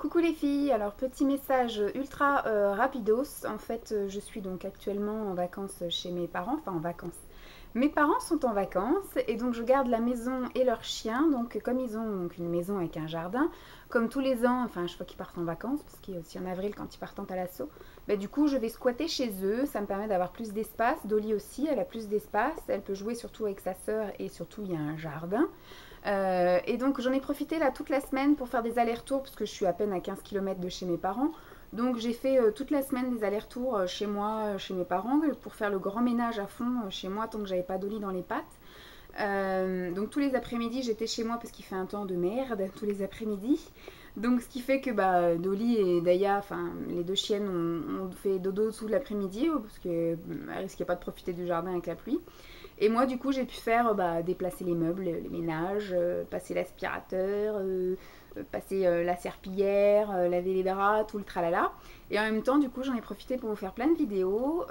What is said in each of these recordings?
Coucou les filles, alors petit message ultra rapidos. En fait, je suis donc actuellement en vacances chez mes parents, enfin en vacances. Mes parents sont en vacances et donc je garde la maison et leur chien. Donc comme ils ont donc une maison avec un jardin, comme tous les ans, enfin je fois qu'ils partent en vacances, parce qu'il y a aussi en avril quand ils partent en thalasso, bah, du coup je vais squatter chez eux. Ça me permet d'avoir plus d'espace. Dolly aussi, elle a plus d'espace. Elle peut jouer surtout avec sa sœur et surtout il y a un jardin. Et donc j'en ai profité là toute la semaine pour faire des allers-retours parce que je suis à peine à 15 km de chez mes parents. Donc j'ai fait toute la semaine des allers-retours chez moi, chez mes parents, pour faire le grand ménage à fond chez moi tant que j'avais pas Dolly dans les pattes. Donc tous les après-midi j'étais chez moi parce qu'il fait un temps de merde tous les après-midi. Donc ce qui fait que bah, Dolly et Daya, enfin les deux chiennes ont fait dodo sous l'après-midi parce qu'elles risquaient pas de profiter du jardin avec la pluie. Et moi, du coup, j'ai pu faire déplacer les meubles, les ménages, passer l'aspirateur, passer la serpillière, laver les draps, tout le tralala. Et en même temps, du coup, j'en ai profité pour vous faire plein de vidéos,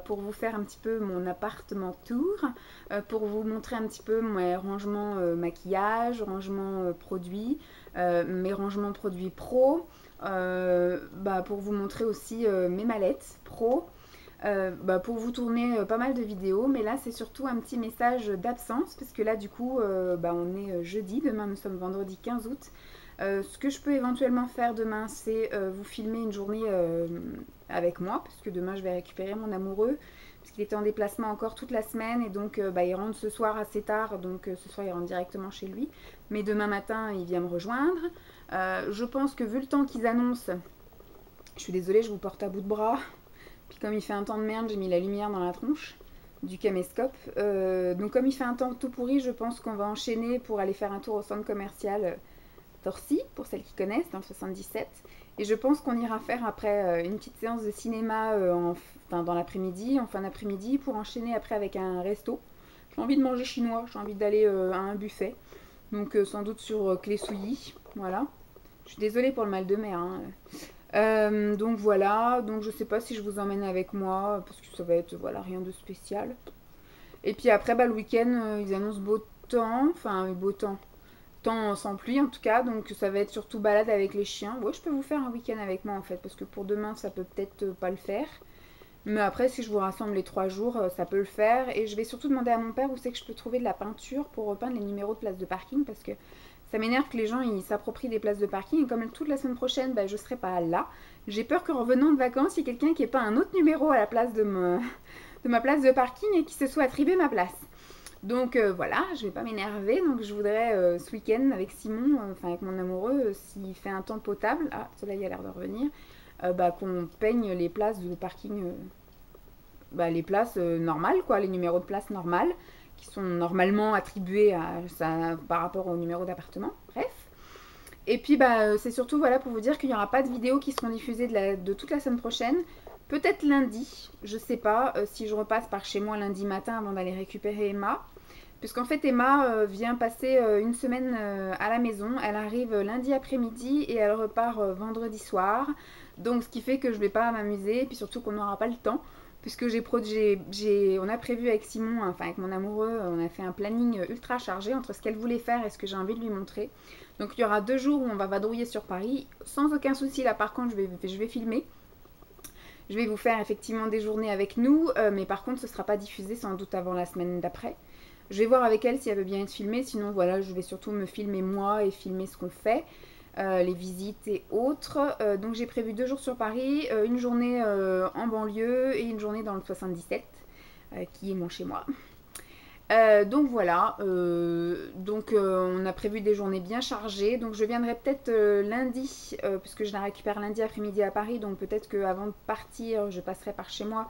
pour vous faire un petit peu mon appartement tour, pour vous montrer un petit peu mes rangements maquillage, produits, mes rangements produits pro, pour vous montrer aussi mes mallettes pro. Pour vous tourner pas mal de vidéos, mais là c'est surtout un petit message d'absence parce que là du coup on est jeudi, demain nous sommes vendredi 15 août. Ce que je peux éventuellement faire demain c'est vous filmer une journée avec moi parce que demain je vais récupérer mon amoureux parce qu'il était en déplacement encore toute la semaine et donc il rentre ce soir assez tard, donc ce soir il rentre directement chez lui, mais demain matin il vient me rejoindre. Je pense que vu le temps qu'ils annoncent, je suis désolée, je vous porte à bout de bras. Puis comme il fait un temps de merde, j'ai mis la lumière dans la tronche du caméscope. Donc comme il fait un temps tout pourri, je pense qu'on va enchaîner pour aller faire un tour au centre commercial Torcy, pour celles qui connaissent, dans le 77. Et je pense qu'on ira faire après une petite séance de cinéma dans l'après-midi, en fin d'après-midi, pour enchaîner après avec un resto. J'ai envie de manger chinois, j'ai envie d'aller à un buffet. Donc sans doute sur Clé Souilly, voilà. Je suis désolée pour le mal de mer, hein. Donc voilà, donc je sais pas si je vous emmène avec moi parce que ça va être voilà rien de spécial. Et puis après le week-end ils annoncent beau temps, enfin beau temps, temps sans pluie en tout cas, donc ça va être surtout balade avec les chiens. Ouais, je peux vous faire un week-end avec moi en fait parce que pour demain ça peut peut-être pas le faire. Mais après si je vous rassemble les 3 jours ça peut le faire et je vais surtout demander à mon père où c'est que je peux trouver de la peinture pour repeindre les numéros de places de parking parce que ça m'énerve que les gens ils s'approprient des places de parking et comme toute la semaine prochaine je serai pas là, j'ai peur que revenant de vacances il y ait quelqu'un qui ait pas un autre numéro à la place de ma place de parking et qui se soit attribué ma place. Donc voilà, je vais pas m'énerver, donc je voudrais ce week-end avec Simon, enfin avec mon amoureux, s'il fait un temps potable, ah cela y a l'air de revenir, qu'on peigne les places de parking, les places normales quoi, les numéros de places normales qui sont normalement attribués à ça par rapport au numéro d'appartement. Bref. Et puis c'est surtout voilà pour vous dire qu'il n'y aura pas de vidéos qui seront diffusées de toute la semaine prochaine. Peut-être lundi, je sais pas si je repasse par chez moi lundi matin avant d'aller récupérer Emma. Puisqu'en fait Emma vient passer une semaine à la maison. Elle arrive lundi après-midi et elle repart vendredi soir. Donc ce qui fait que je vais pas m'amuser et puis surtout qu'on n'aura pas le temps puisque on a prévu avec Simon, enfin avec mon amoureux, on a fait un planning ultra chargé entre ce qu'elle voulait faire et ce que j'ai envie de lui montrer. Donc il y aura 2 jours où on va vadrouiller sur Paris, sans aucun souci. Là par contre je vais filmer. Je vais vous faire effectivement des journées avec nous, mais par contre ce ne sera pas diffusé sans doute avant la semaine d'après. Je vais voir avec elle si elle veut bien être filmée, sinon voilà, je vais surtout me filmer moi et filmer ce qu'on fait, les visites et autres. Donc j'ai prévu 2 jours sur Paris, une journée en banlieue et une journée dans le 77, qui est mon chez moi. Donc voilà, on a prévu des journées bien chargées, donc je viendrai peut-être lundi, puisque je la récupère lundi après-midi à Paris, donc peut-être qu'avant de partir, je passerai par chez moi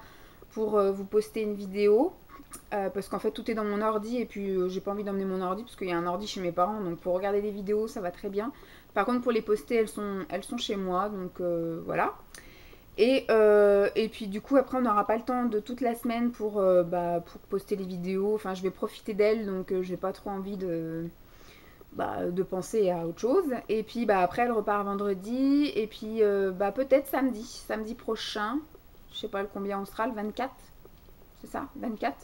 pour vous poster une vidéo. Parce qu'en fait tout est dans mon ordi et puis j'ai pas envie d'emmener mon ordi parce qu'il y a un ordi chez mes parents, donc pour regarder des vidéos ça va très bien. Par contre pour les poster elles sont chez moi, donc voilà. Et puis du coup après on n'aura pas le temps de toute la semaine pour poster les vidéos. Enfin je vais profiter d'elles, donc j'ai pas trop envie de penser à autre chose. Et puis après elle repart vendredi. Et puis peut-être samedi prochain. Je sais pas le combien on sera, le 24. C'est ça, 24.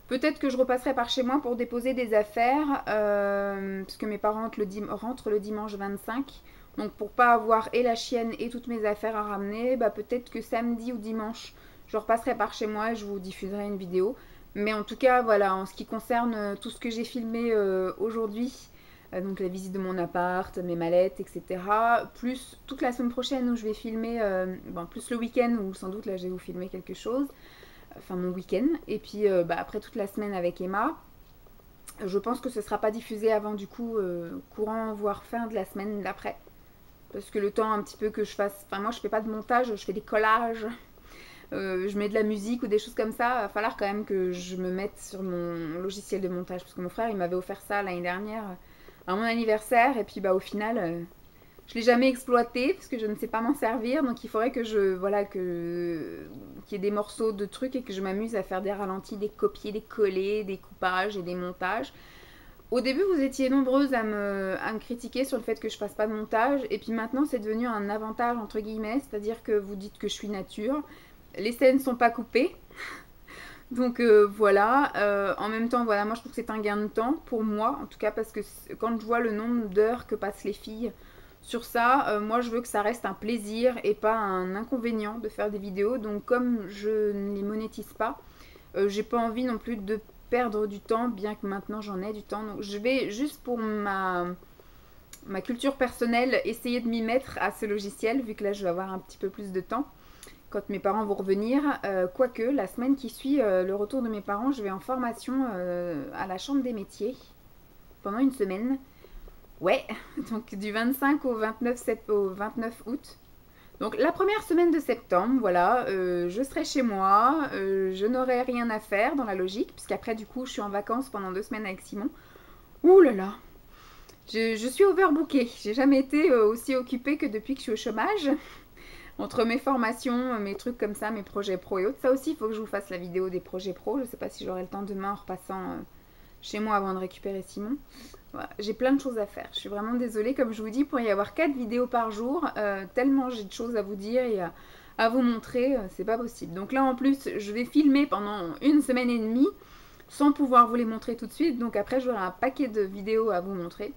Peut-être que je repasserai par chez moi pour déposer des affaires, parce que mes parents rentrent le dimanche 25. Donc pour pas avoir et la chienne et toutes mes affaires à ramener, bah peut-être que samedi ou dimanche, je repasserai par chez moi et je vous diffuserai une vidéo. Mais en tout cas, voilà, en ce qui concerne tout ce que j'ai filmé aujourd'hui, donc la visite de mon appart, mes mallettes, etc. Plus toute la semaine prochaine où je vais filmer, bon, plus le week-end où sans doute là je vais vous filmer quelque chose, enfin mon week-end. Et puis bah, après toute la semaine avec Emma, je pense que ce sera pas diffusé avant du coup courant voire fin de la semaine d'après. Parce que le temps un petit peu que je fasse, enfin moi je fais pas de montage, je fais des collages, je mets de la musique ou des choses comme ça, il va falloir quand même que je me mette sur mon logiciel de montage. Parce que mon frère il m'avait offert ça l'année dernière à mon anniversaire et puis bah au final je l'ai jamais exploité parce que je ne sais pas m'en servir. Donc il faudrait que je, voilà, qu'il y ait des morceaux de trucs et que je m'amuse à faire des ralentis, des copier, des coller, des coupages et des montages. Au début, vous étiez nombreuses à me critiquer sur le fait que je fasse pas de montage, et puis maintenant c'est devenu un avantage entre guillemets, c'est-à-dire que vous dites que je suis nature. Les scènes sont pas coupées, donc voilà. En même temps, voilà, moi je trouve que c'est un gain de temps pour moi, en tout cas parce que quand je vois le nombre d'heures que passent les filles sur ça, moi je veux que ça reste un plaisir et pas un inconvénient de faire des vidéos. Donc comme je ne les monétise pas, j'ai pas envie non plus de perdre du temps, bien que maintenant j'en ai du temps. Donc je vais juste pour ma culture personnelle essayer de m'y mettre à ce logiciel, vu que là je vais avoir un petit peu plus de temps quand mes parents vont revenir. Quoique, la semaine qui suit le retour de mes parents, je vais en formation à la Chambre des métiers pendant une semaine. Ouais, donc du 25 au 29 août. Donc la première semaine de septembre, voilà, je serai chez moi, je n'aurai rien à faire dans la logique, puisqu'après du coup je suis en vacances pendant 2 semaines avec Simon. Ouh là là, je suis overbookée, j'ai jamais été aussi occupée que depuis que je suis au chômage. Entre mes formations, mes trucs comme ça, mes projets pro et autres. Ça aussi, il faut que je vous fasse la vidéo des projets pro. Je sais pas si j'aurai le temps demain en repassant chez moi avant de récupérer Simon. Voilà, j'ai plein de choses à faire. Je suis vraiment désolée. Comme je vous dis, pour y avoir 4 vidéos par jour, tellement j'ai de choses à vous dire et à vous montrer, c'est pas possible. Donc là, en plus, je vais filmer pendant une semaine et demie sans pouvoir vous les montrer tout de suite. Donc après, j'aurai un paquet de vidéos à vous montrer.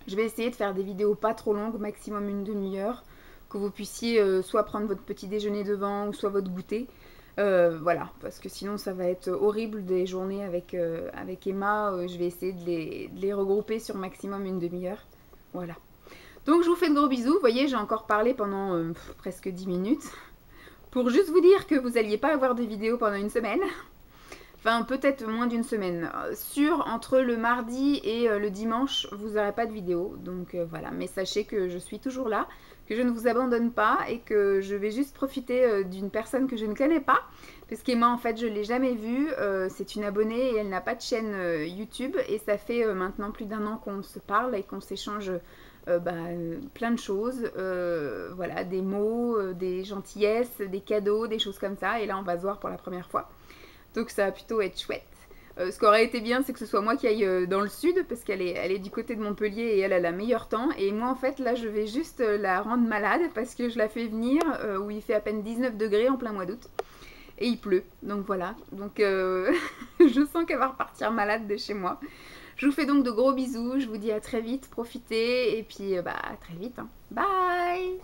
Je vais essayer de faire des vidéos pas trop longues, maximum une demi-heure, que vous puissiez soit prendre votre petit déjeuner devant ou soit votre goûter. Voilà, parce que sinon ça va être horrible des journées avec Emma. Je vais essayer de les regrouper sur maximum une demi-heure. Voilà. Donc je vous fais de gros bisous. Vous voyez, j'ai encore parlé pendant presque 10 minutes. Pour juste vous dire que vous n'alliez pas avoir de vidéos pendant une semaine. Enfin, peut-être moins d'une semaine. Entre le mardi et le dimanche, vous n'aurez pas de vidéo. Donc voilà, mais sachez que je suis toujours là, que je ne vous abandonne pas et que je vais juste profiter d'une personne que je ne connais pas. Parce qu'Emma, en fait, je ne l'ai jamais vue. C'est une abonnée et elle n'a pas de chaîne YouTube. Et ça fait maintenant plus d'1 an qu'on se parle et qu'on s'échange plein de choses. Voilà, des mots, des gentillesses, des cadeaux, des choses comme ça. Et là, on va se voir pour la première fois. Donc ça va plutôt être chouette. Ce qui aurait été bien, c'est que ce soit moi qui aille dans le sud, parce elle est du côté de Montpellier et elle a le meilleur temps. Et moi, en fait, là, je vais juste la rendre malade, parce que je la fais venir où il fait à peine 19 degrés en plein mois d'août. Et il pleut, donc voilà. Donc je sens qu'elle va repartir malade de chez moi. Je vous fais donc de gros bisous, je vous dis à très vite, profitez, et puis à très vite. Hein. Bye!